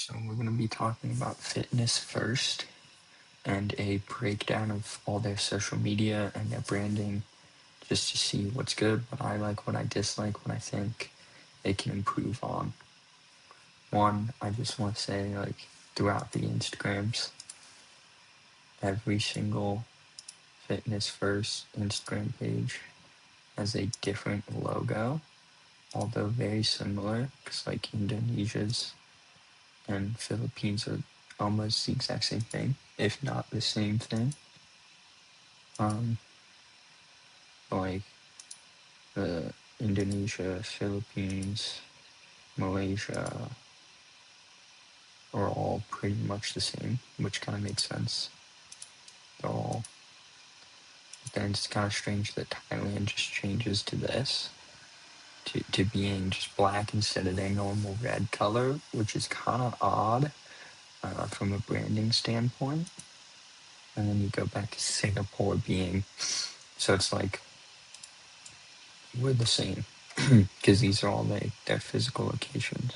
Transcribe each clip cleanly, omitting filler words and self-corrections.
So we're going to be talking about fitness first and a breakdown of all their social media and their branding just to see what's good, what I like, what I dislike, what I think they can improve on. One, I just want to say, throughout the Instagrams, every single fitness first Instagram page has a different logo, although very similar, because Indonesia's and Philippines are almost the exact same thing, if not the same thing. Um, like the Indonesia, Philippines, Malaysia are all pretty much the same, which kind of makes sense. They're all. But then it's kind of strange that Thailand just changes to this, to being just black instead of their normal red color, which is kind of odd from a branding standpoint. And then you go back to Singapore being, so it's like we're the same because these are all their physical locations,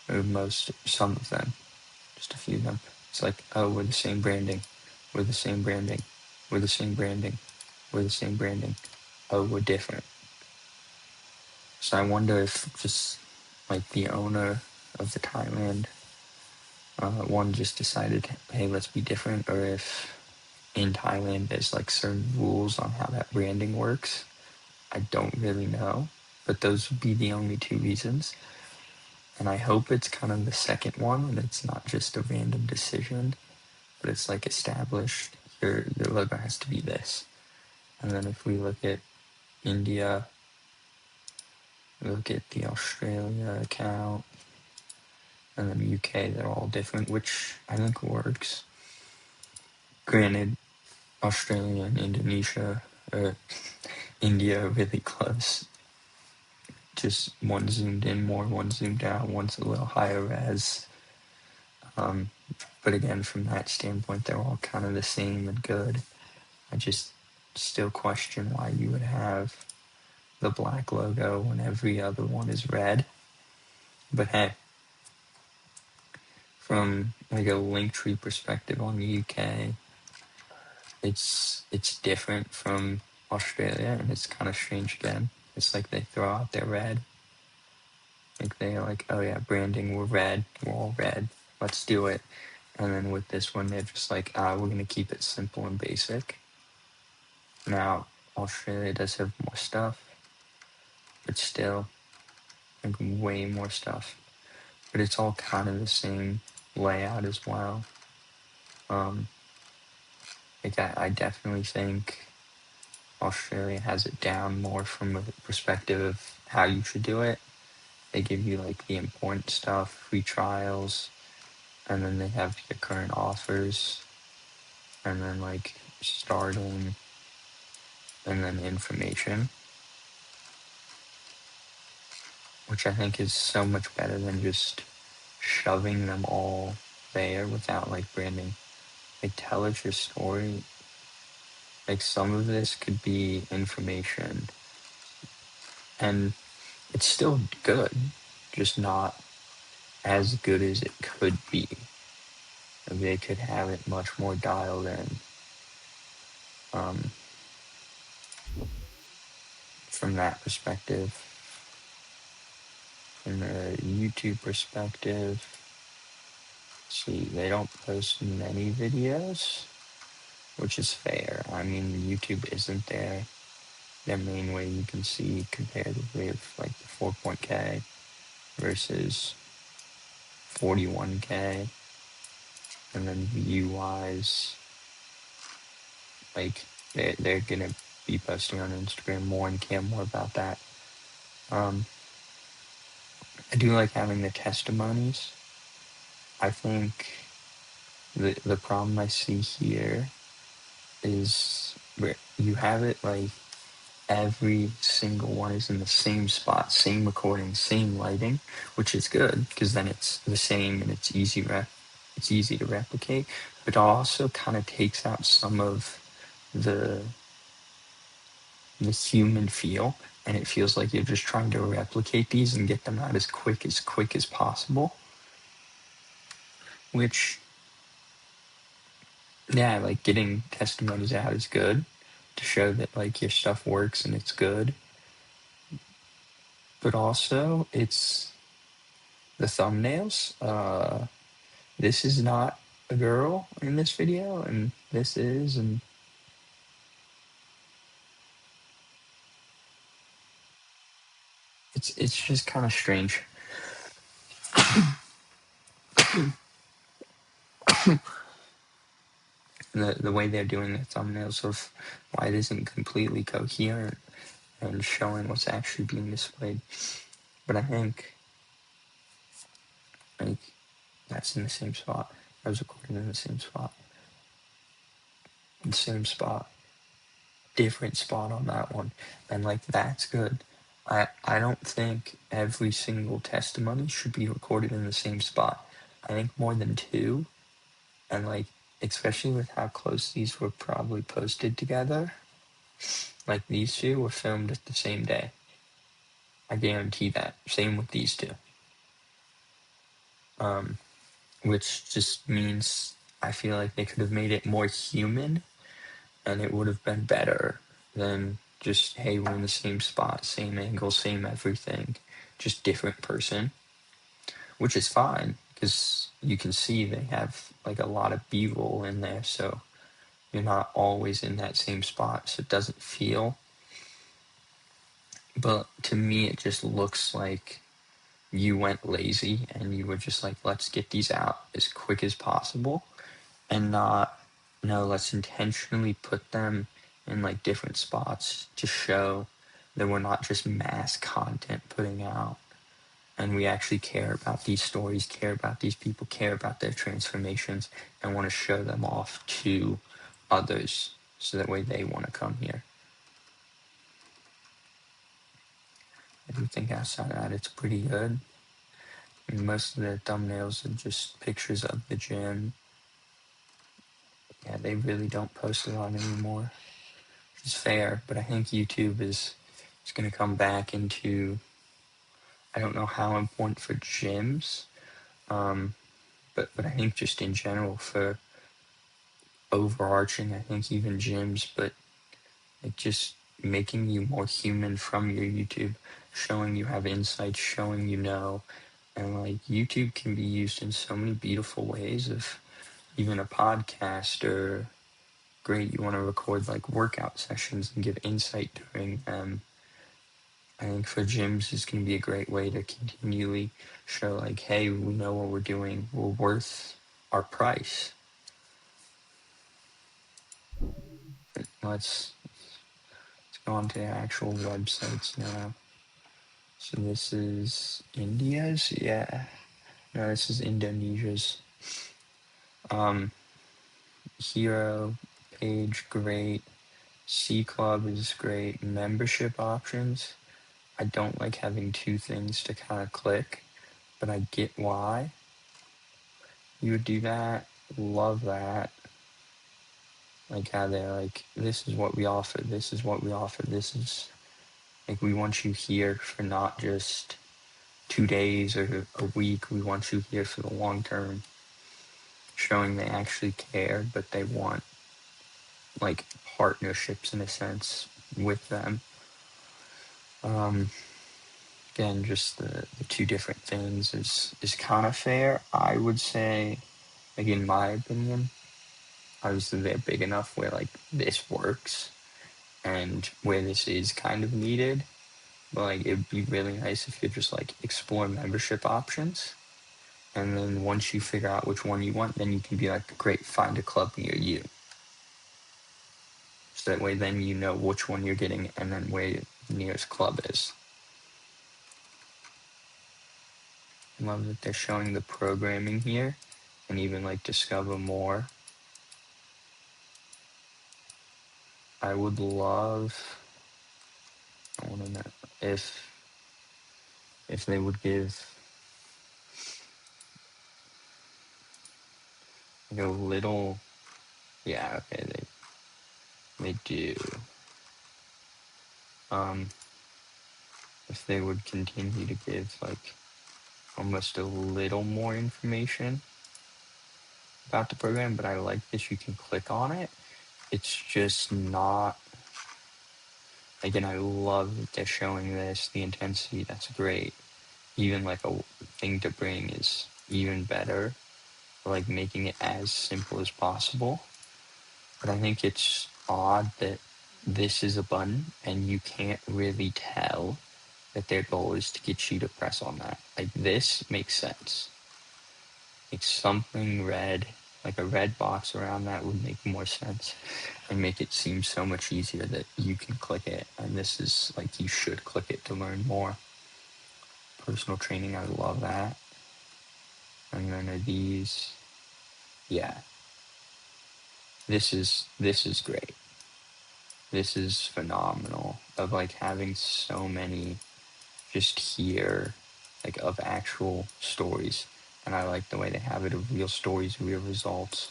or some of them, just a few of them. It's like, oh, we're the same branding, we're the same branding, we're the same branding, we're the same branding. Oh, we're different. So I wonder if just like the owner of the Thailand one just decided, hey, let's be different, or if in Thailand there's like certain rules on how that branding works. I don't really know, but those would be the only two reasons. And I hope it's kind of the second one, and it's not just a random decision, but it's like established. Your logo has to be this. And then if we look at India, we look at the Australia account, and then UK, they're all different, which I think works. Granted, Australia and Indonesia, or India, are really close. Just one zoomed in more, one zoomed out, one's a little higher res. But again, from that standpoint, they're all kind of the same and good. I just still question why you would have the black logo when every other one is red. But hey, from like a link tree perspective on the UK, it's different from Australia, and it's kind of strange again. It's like they throw out their red. Like they're like, oh yeah, branding, we're red, we're all red, let's do it. And then with this one, they're just like, we're gonna keep it simple and basic. Now, Australia does have more stuff, but still, like way more stuff. But it's all kind of the same layout as well. I definitely think Australia has it down more from a perspective of how you should do it. They give you like the important stuff, free trials, and then they have your current offers, and then like starting, and then information, which I think is so much better than just shoving them all there without like branding. Like tell us your story. Like some of this could be information and it's still good, just not as good as it could be. They could have it much more dialed in. From that perspective, from the YouTube perspective, see, they don't post many videos, which is fair. I mean, YouTube isn't their main way you can see comparatively of like the 4.K versus 41K, and then view-wise, like they're gonna be posting on Instagram more and care more about that. I do like having the testimonies. I think the problem I see here is where you have it like every single one is in the same spot, same recording, same lighting, which is good because then it's the same and it's easy to replicate. But it also kind of takes out some of the human feel, and it feels like you're just trying to replicate these and get them out as quick as possible. which, yeah, like getting testimonies out is good to show that like your stuff works and it's good. But also it's the thumbnails. This is not a girl in this video, and this is, and it's just kind of strange. The way they're doing the thumbnails of why it isn't completely coherent and showing what's actually being displayed. But I think like that's in the same spot. I was recording in the same spot. The same spot. Different spot on that one. And like that's good. I don't think every single testimony should be recorded in the same spot. I think more than two. And like especially with how close these were probably posted together. Like these two were filmed at the same day. I guarantee that. Same with these two. Which just means I feel like they could have made it more human and it would have been better than just, hey, we're in the same spot, same angle, same everything, just different person, which is fine because you can see they have like a lot of B-roll in there, so you're not always in that same spot, so it doesn't feel. But to me, it just looks like you went lazy and you were just like, let's get these out as quick as possible and not, no, let's intentionally put them in like different spots to show that we're not just mass content putting out and we actually care about these stories, care about these people, care about their transformations, and want to show them off to others so that way they want to come here. I do think outside of that, it's pretty good. I mean, most of their thumbnails are just pictures of the gym. Yeah, they really don't post a lot anymore, which is fair, but I think YouTube is going to come back into, I don't know how important for gyms, but I think just in general for overarching, I think even gyms, but like just making you more human from your YouTube, showing you have insights, showing you know, and like YouTube can be used in so many beautiful ways of even a podcast or great, you want to record like workout sessions and give insight during them. I think for gyms is going to be a great way to continually show like, hey, we know what we're doing, we're worth our price. Let's go on to the actual websites now. So this is India's, yeah. No, this is Indonesia's. Hero page, great. C Club is great. Membership options. I don't like having two things to kind of click, but I get why you would do that. Love that. Like how they're like, this is what we offer, this is what we offer, this is like, we want you here for not just 2 days or a week, we want you here for the long term, showing they actually care, but they want like partnerships in a sense with them. Again, just the two different things is kind of fair. I would say, like in my opinion, obviously they're big enough where like this works and where this is kind of needed. But like it'd be really nice if you just like explore membership options. And then once you figure out which one you want, then you can be like, great, find a club near you. So that way then you know which one you're getting and then where the nearest club is. I love that they're showing the programming here and even like discover more. I would love, I want to know if they would give like a little, yeah, okay, they do. If they would continue to give like almost a little more information. about the program, but I like that you can click on it. It's just not, again, I love that they're showing this, the intensity, that's great. Even like a thing to bring is even better, like making it as simple as possible. But I think it's odd that this is a button and you can't really tell that their goal is to get you to press on that. Like this makes sense. Like something red, like a red box around that would make more sense and make it seem so much easier that you can click it. And this is like you should click it to learn more. Personal training, I love that. And then are these, yeah. This is great. This is phenomenal of like having so many just here, like of actual stories. And I like the way they have it of real stories, real results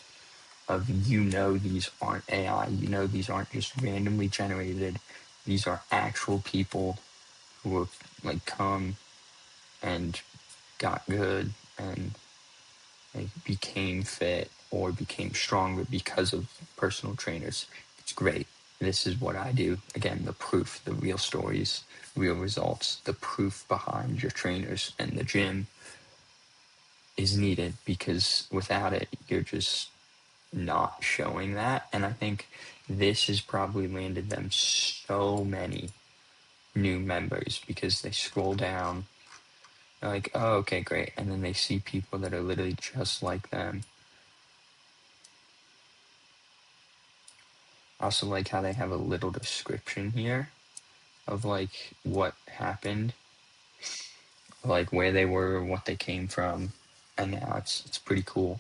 of, these aren't AI, these aren't just randomly generated. These are actual people who have like come and got good and like became fit or became stronger because of personal trainers. It's great. This is what I do. Again, the proof, the real stories, real results, the proof behind your trainers and the gym is needed, because without it, you're just not showing that. And I think this has probably landed them so many new members because they scroll down, they're like, oh, okay, great. And then they see people that are literally just like them. I also like how they have a little description here of like what happened, like where they were, what they came from, and now it's pretty cool.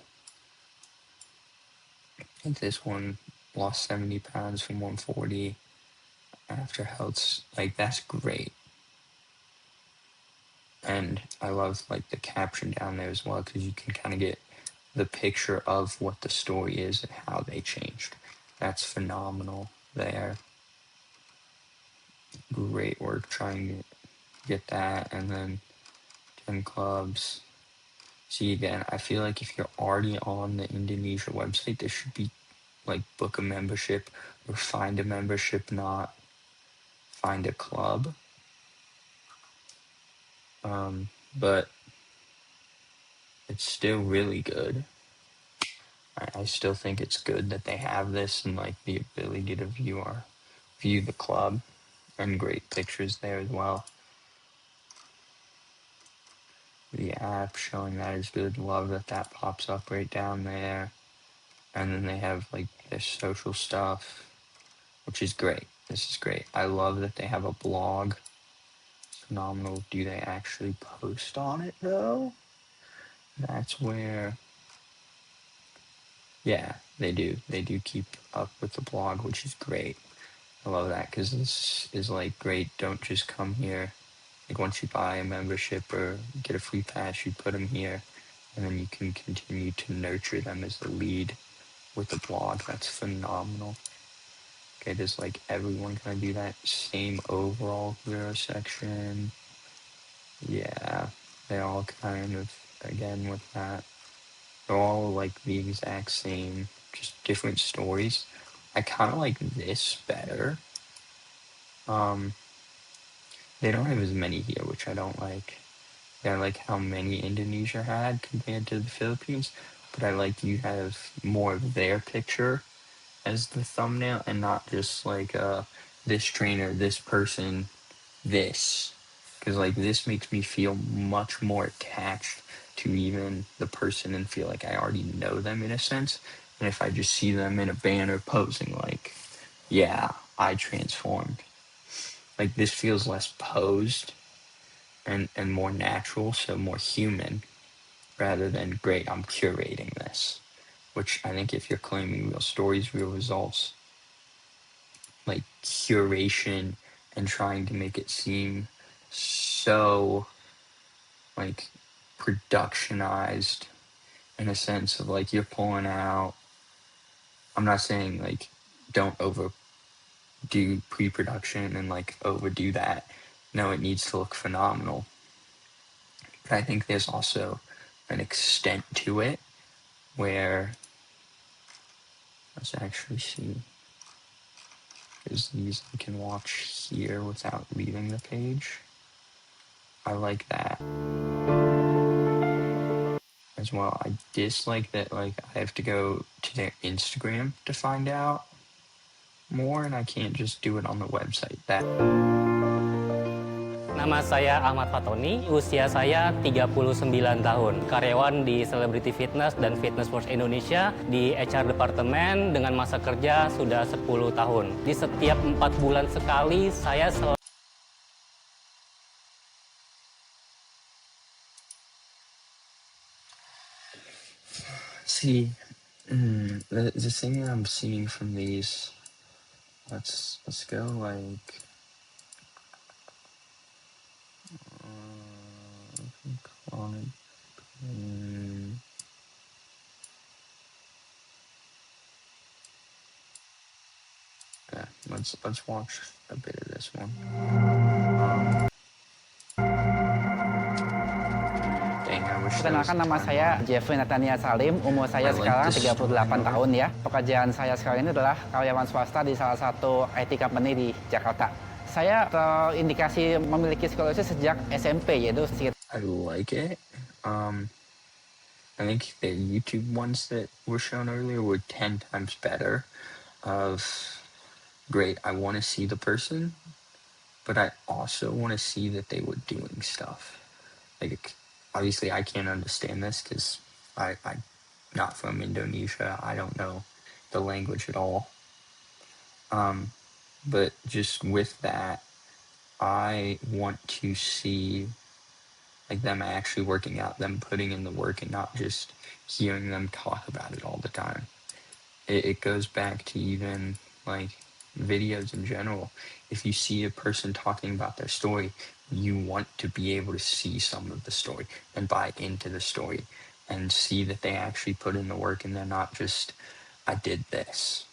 I think this one lost 70 pounds from 140 after health. Like that's great. And I love like the caption down there as well, because you can kind of get the picture of what the story is and how they changed. That's phenomenal there. Great work trying to get that. And then 10 clubs. See, again, I feel like if you're already on the Indonesia website, there should be like book a membership or find a membership, not find a club. But it's still really good. I still think it's good that they have this and like the ability to view the club, and great pictures there as well. The app showing that is good. Love that that pops up right down there. And then they have like their social stuff, which is great. This is great. I love that they have a blog. It's phenomenal. Do they actually post on it though? That's where, yeah, they do. They do keep up with the blog, which is great. I love that, because this is like great. Don't just come here. Like once you buy a membership or get a free pass, you put them here, and then you can continue to nurture them as the lead with the blog. That's phenomenal. Okay, does like everyone kind of do that same overall career section? Yeah, they all kind of, again with that, they're all like the exact same, just different stories. I kind of like this better. They don't have as many here, which I don't like. I like how many Indonesia had compared to the Philippines, but I like you have more of their picture as the thumbnail and not just like this trainer, this person, this. Because like this makes me feel much more attached to even the person and feel like I already know them in a sense. And if I just see them in a banner posing, like, yeah, I transformed. Like this feels less posed and more natural, so more human, rather than great, I'm curating this. Which I think if you're claiming real stories, real results, like curation and trying to make it seem so like productionized in a sense of like you're pulling out, I'm not saying like don't overdo pre-production and like overdo that. No, it needs to look phenomenal. But I think there's also an extent to it where Let's actually see. Because these I can watch here without leaving the page. I like that as well. I dislike that like I have to go to their Instagram to find out more, and I can't just do it on the website. That Nama saya Ahmad Fatoni, usia saya 39 tahun. Karyawan di Celebrity Fitness dan Fitness Force Indonesia di HR Departemen dengan masa kerja sudah 10 tahun. Di setiap 4 bulan sekali saya see, the thing that I'm seeing from these, let's go like on. Yeah, let's watch a bit of this one. Dang, I wish there was Perkenalkan, a nama saya timeline. Jeffrey Nathania Salim, umur saya I like sekarang this 38 style of tahun it. ya. Pekerjaan saya sekarang ini adalah karyawan swasta di salah satu IT company di Jakarta. Saya terindikasi memiliki sklerosis sejak SMP, yaitu sekitar I like it. I think the YouTube ones that were shown earlier were 10 times better. Great, I want to see the person, but I also want to see that they were doing stuff. Like, obviously, I can't understand this because I'm not from Indonesia. I don't know the language at all. But just with that, I want to see like them actually working out, them putting in the work, and not just hearing them talk about it all the time. It goes back to even like videos in general. If you see a person talking about their story, you want to be able to see some of the story and buy into the story and see that they actually put in the work and they're not just, I did this.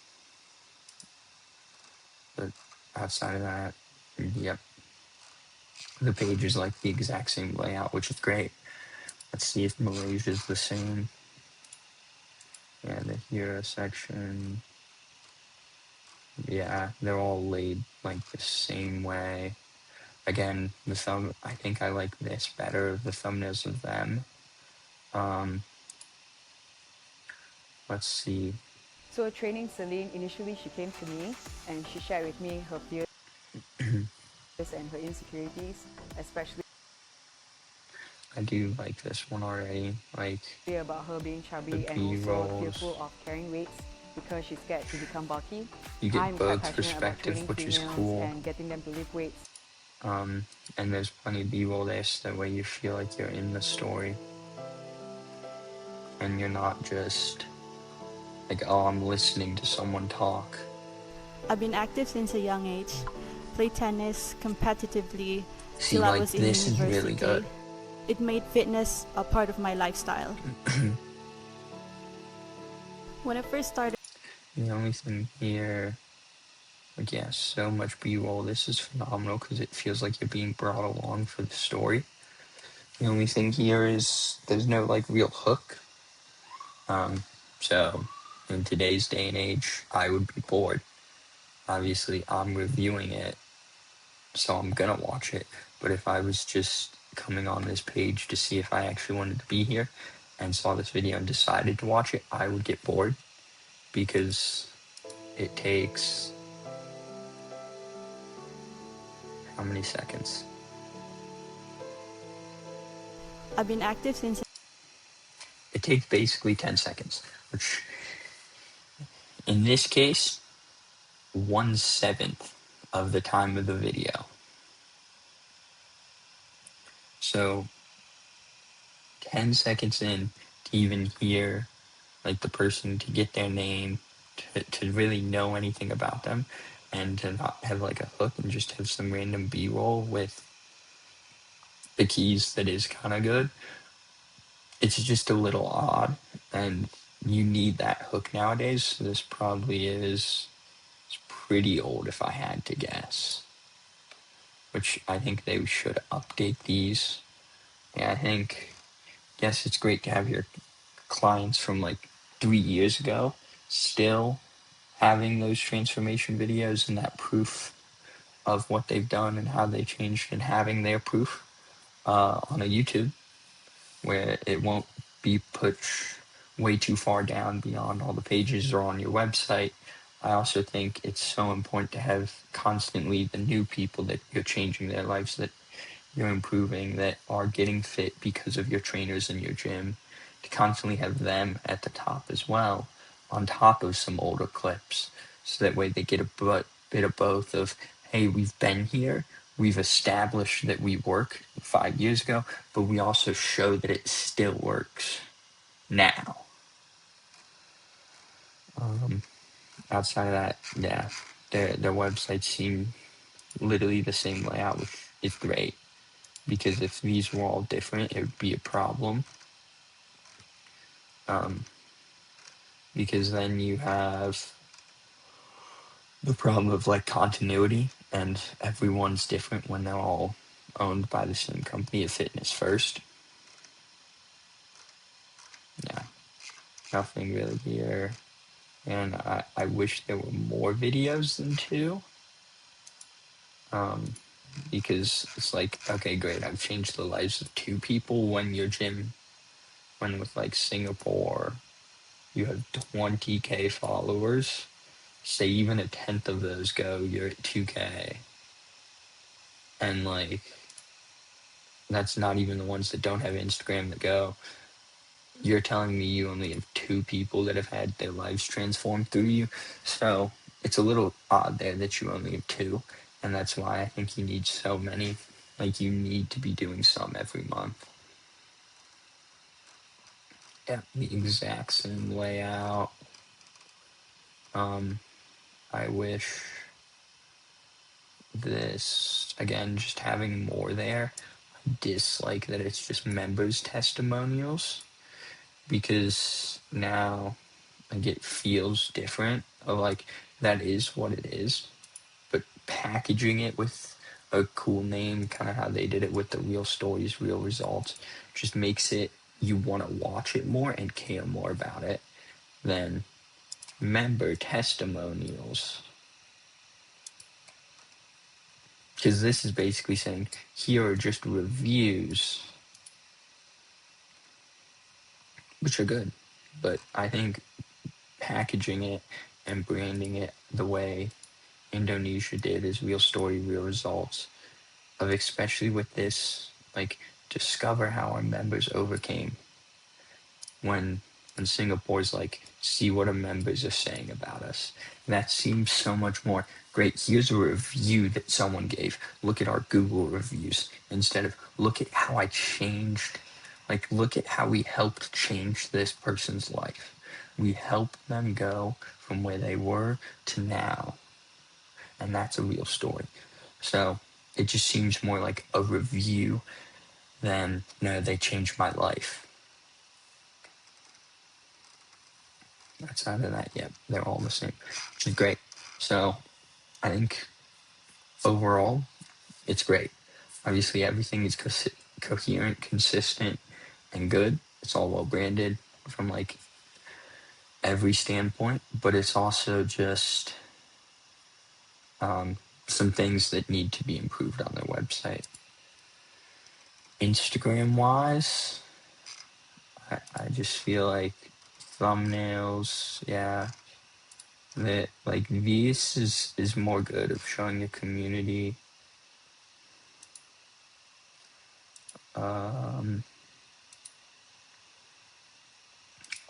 But outside of that, yep. The page is like the exact same layout, which is great. Let's see if Malaysia's the same. Yeah, the hero section. Yeah, they're all laid like the same way. Again, I think I like this better, the thumbnails of them. Let's see. So training Celine, initially she came to me and she shared with me her fears and her insecurities, especially I do like this one already. Like about her being the chubby and also B-rolls. fearful of carrying weights because she's scared to become bulky. You get I'm quite both passionate about training perspectives, which is females cool. and getting them to lift weights. And there's plenty of B-roll there, so that way you feel like you're in the story. And you're not just like, oh, I'm listening to someone talk. I've been active since a young age. Played tennis competitively See, till I like was in this is university. really good. It made fitness a part of my lifestyle. When I first started, The only thing here, like, yeah, so much B-roll. This is phenomenal because it feels like you're being brought along for the story. The only thing here is there's no like real hook. So in today's day and age, I would be bored. Obviously, I'm reviewing it, so I'm gonna watch it. But if I was just coming on this page to see if I actually wanted to be here and saw this video and decided to watch it, I would get bored because it takes how many seconds? I've been active since It takes basically 10 seconds, which in this case, 1/7 of the time of the video. So 10 seconds in to even hear like the person, to get their name, to really know anything about them, and to not have like a hook and just have some random B-roll with the keys that is kind of good. It's just a little odd, and you need that hook nowadays. So this probably is it's pretty old if I had to guess. Which I think they should update these. Yeah, I think, yes, it's great to have your clients from like 3 years ago still having those transformation videos and that proof of what they've done and how they changed, and having their proof on a YouTube where it won't be pushed way too far down beyond all the pages or on your website. I also think it's so important to have constantly the new people that you're changing their lives, that you're improving, that are getting fit because of your trainers in your gym, to constantly have them at the top as well, on top of some older clips. So that way they get a bit of both of, hey, we've been here, we've established that we work 5 years ago, but we also show that it still works now. Outside of that, yeah, their websites seem literally the same layout, which is great. Because if these were all different, it would be a problem. Because then you have the problem of like continuity, and everyone's different when they're all owned by the same company of Fitness First. Yeah, nothing really here. And I wish there were more videos than 2. Because it's like, okay, great, I've changed the lives of 2 people. When your gym, when with like Singapore, you have 20K followers. Say even 1/10 of those go, you're at 2K. And like, that's not even the ones that don't have Instagram that go. You're telling me you only have 2 people that have had their lives transformed through you. So it's a little odd there that you only have 2. And that's why I think you need so many. Like, you need to be doing some every month. Yeah, the exact same layout. I wish this, again, just having more there. I dislike that it's just members' testimonials, because now like it feels different. Of like, that is what it is, but packaging it with a cool name, kind of how they did it with the real stories, real results, just makes it, you want to watch it more and care more about it than member testimonials. Because this is basically saying, here are just reviews, which are good, but I think packaging it and branding it the way Indonesia did is real story, real results, of especially with this, like, discover how our members overcame. When Singapore's like, see what our members are saying about us. That seems so much more great. Here's a review that someone gave. Look at our Google reviews, instead of look at how I changed. Like, look at how we helped change this person's life. We helped them go from where they were to now. And that's a real story. So it just seems more like a review than, no, they changed my life. Outside of that, yeah, they're all the same, which is great. So I think overall, it's great. Obviously, everything is coherent, consistent, and good. It's all well branded from like every standpoint, but it's also just some things that need to be improved on their website. Instagram wise, I just feel like thumbnails, yeah, that like this is more good of showing the community.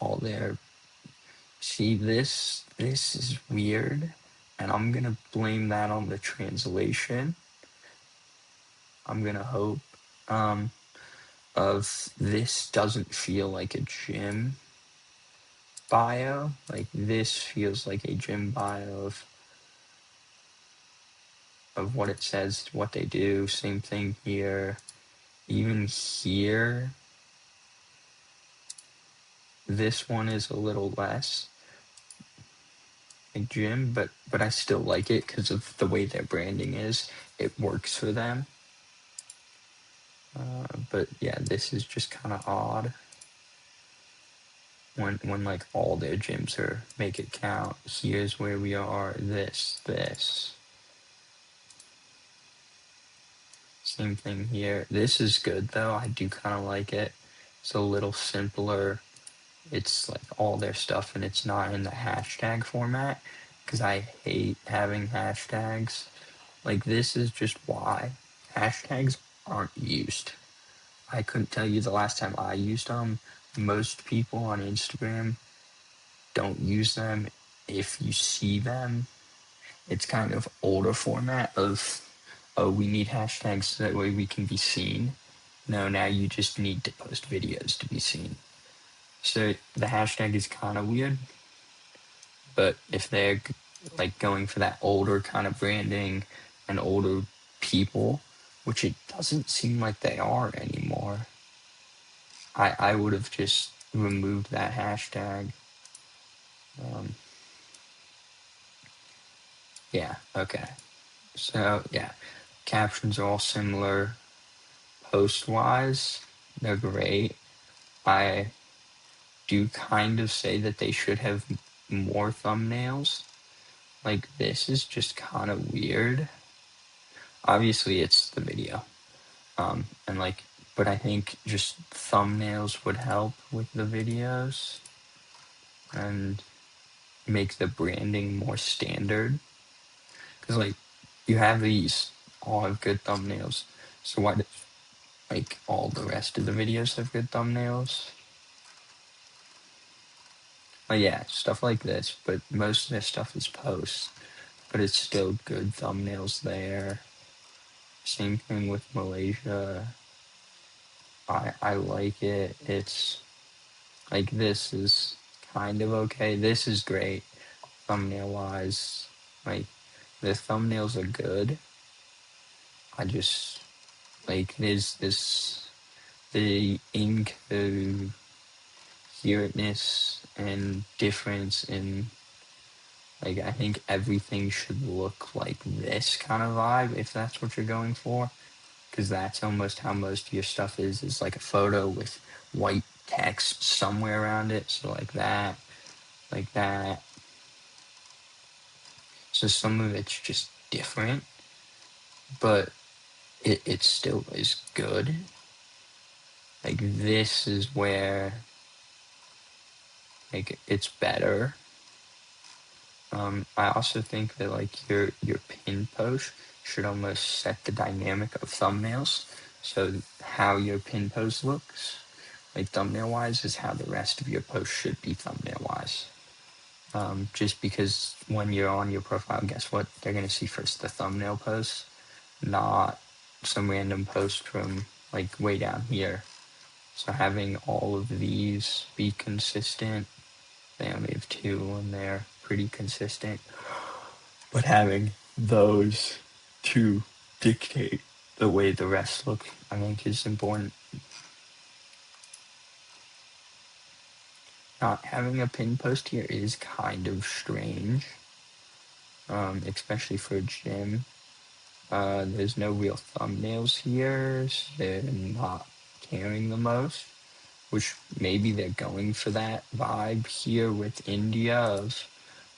All their, see, this is weird, and I'm gonna blame that on the translation. I'm gonna hope of this doesn't feel like a gym bio. Like, this feels like a gym bio of what it says, what they do. Same thing here. Even here, this one is a little less like gym, but I still like it because of the way their branding is. It works for them. But yeah, this is just kind of odd. when like all their gyms are make it count. Here's where we are, this. Same thing here. This is good though. I do kind of like it. It's a little simpler. It's like all their stuff and it's not in the hashtag format because I hate having hashtags. Like this is just why hashtags aren't used. I couldn't tell you the last time I used them. Most people on Instagram don't use them. If you see them, it's kind of older format of, oh, we need hashtags so that way we can be seen. No, now you just need to post videos to be seen. So the hashtag is kind of weird, but if they're like going for that older kind of branding and older people, which it doesn't seem like they are anymore, I would have just removed that hashtag. Yeah, okay. So yeah, captions are all similar. Post-wise, they're great. I do kind of say that they should have more thumbnails. Like this is just kind of weird. Obviously, it's the video. And like, but I think just thumbnails would help with the videos and make the branding more standard. Because like, you have these all have good thumbnails. So why do like all the rest of the videos have good thumbnails? Like yeah, stuff like this, but most of this stuff is posts. But it's still good thumbnails there. Same thing with Malaysia. I like it. It's like this is kind of okay. This is great thumbnail wise. Like the thumbnails are good. I just like there's this the incoherentness and difference in like I think everything should look like this kind of vibe if that's what you're going for. Because that's almost how most of your stuff is like a photo with white text somewhere around it. So like that, like that. So some of it's just different, but it still is good. Like this is where like it's better. I also think that like your pin post should almost set the dynamic of thumbnails. So how your pin post looks, like thumbnail wise, is how the rest of your post should be thumbnail wise. Just because when you're on your profile, guess what? They're gonna see first the thumbnail post, not some random post from like way down here. So having all of these be consistent, they only have two and they're pretty consistent. But having those two dictate the way the rest look, I think is important. Not having a pin post here is kind of strange, especially for a gym. There's no real thumbnails here, so they're not caring the most, which maybe they're going for that vibe here with India of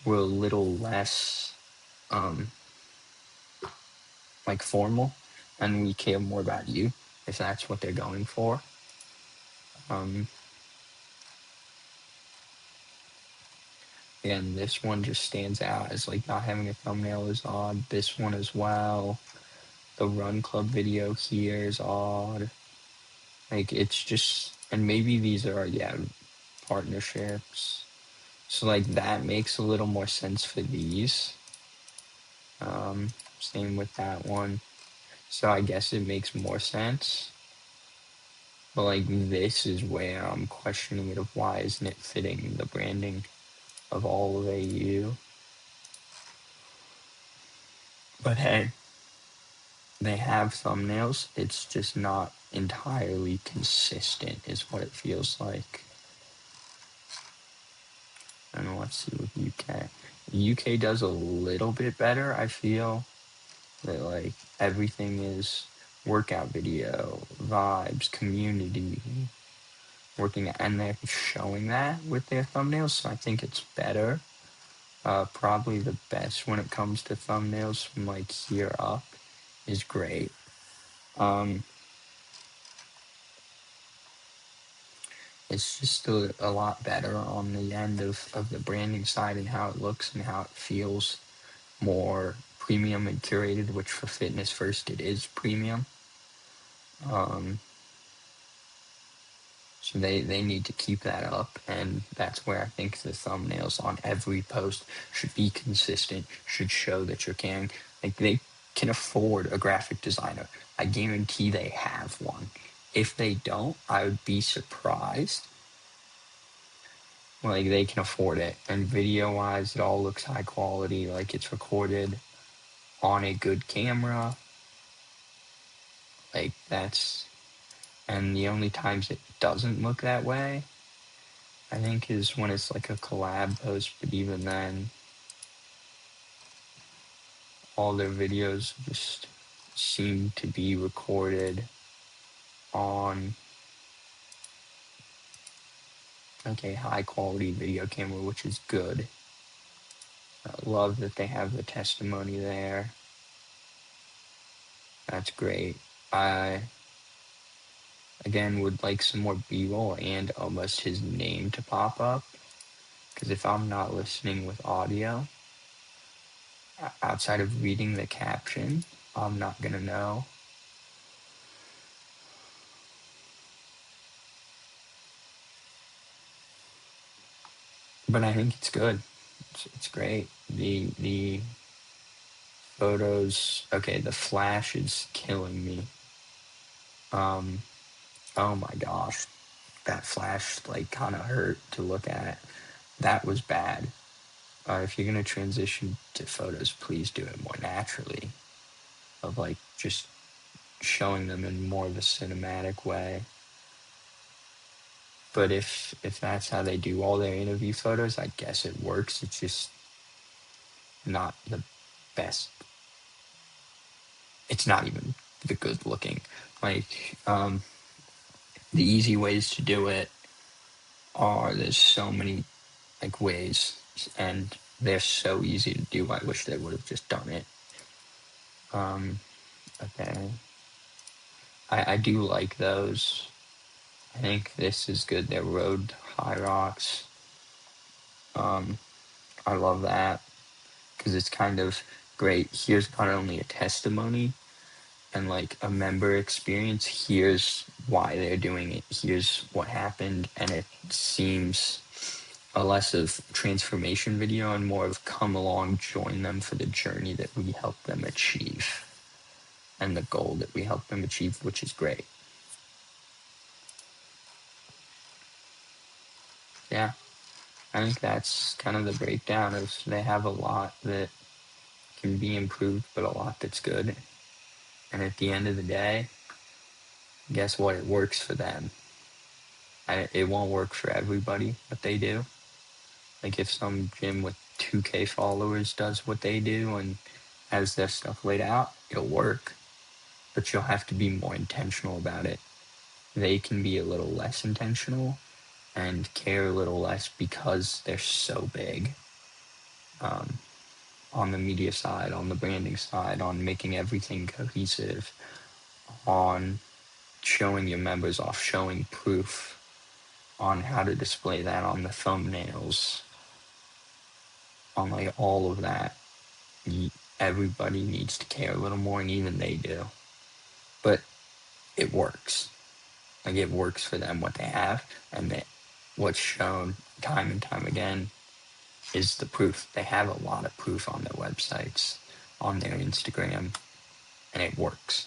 we're a little less like formal and we care more about you if that's what they're going for. And this one just stands out as like not having a thumbnail is odd. This one as well. The Run Club video here is odd. Like it's just, and maybe these are partnerships. So like that makes a little more sense for these. Same with that one. So I guess it makes more sense. But like this is where I'm questioning it of why isn't it fitting the branding of all of AU. But hey, they have thumbnails. It's just not entirely consistent is what it feels like. And let's see with UK. UK does a little bit better, I feel. That like everything is workout video, vibes, community. working, and they're showing that with their thumbnails, so I think it's better. Probably the best when it comes to thumbnails from like here up is great. It's just a lot better on the end of the branding side and how it looks and how it feels more premium and curated, which for Fitness First it is premium. So they need to keep that up, and that's where I think the thumbnails on every post should be consistent, should show that you're caring. Like, they can afford a graphic designer. I guarantee they have one. If they don't, I would be surprised. Like, they can afford it, and video-wise, it all looks high quality, like it's recorded on a good camera. Like, that's... And the only times it doesn't look that way, I think, is when it's like a collab post, but even then, all their videos just seem to be recorded on like a high quality video camera, which is good. I love that they have the testimony there. That's great. I, again, would like some more B-roll and almost his name to pop up, because if I'm not listening with audio, outside of reading the caption, I'm not gonna know. But I think it's good. It's great. The photos. Okay, the flash is killing me. Oh my gosh, that flash like kind of hurt to look at. That was bad. If you're gonna transition to photos, please do it more naturally. Of like just showing them in more of a cinematic way. But if that's how they do all their interview photos, I guess it works. It's just not the best. It's not even the good looking. Like, the easy ways to do it are, there's so many like ways, and they're so easy to do. I wish they would have just done it. Okay. I do like those. I think this is good. They're road high rocks. I love that because it's kind of great. Here's not only a testimony and like a member experience, here's why they're doing it, here's what happened, and it seems a less of transformation video and more of come along, join them for the journey that we help them achieve and the goal that we help them achieve, which is great. Yeah, I think that's kind of the breakdown of, they have a lot that can be improved, but a lot that's good. And at the end of the day, guess what? It works for them. It won't work for everybody, what they do. Like, if some gym with 2K followers does what they do and has their stuff laid out, it'll work. But you'll have to be more intentional about it. They can be a little less intentional and care a little less because they're so big. On the media side, on the branding side, on making everything cohesive, on showing your members off, showing proof, on how to display that on the thumbnails, on like all of that. Everybody needs to care a little more, and even they do. But it works. Like, it works for them, what they have, and that what's shown time and time again is the proof. They have a lot of proof on their websites, on their Instagram, and it works.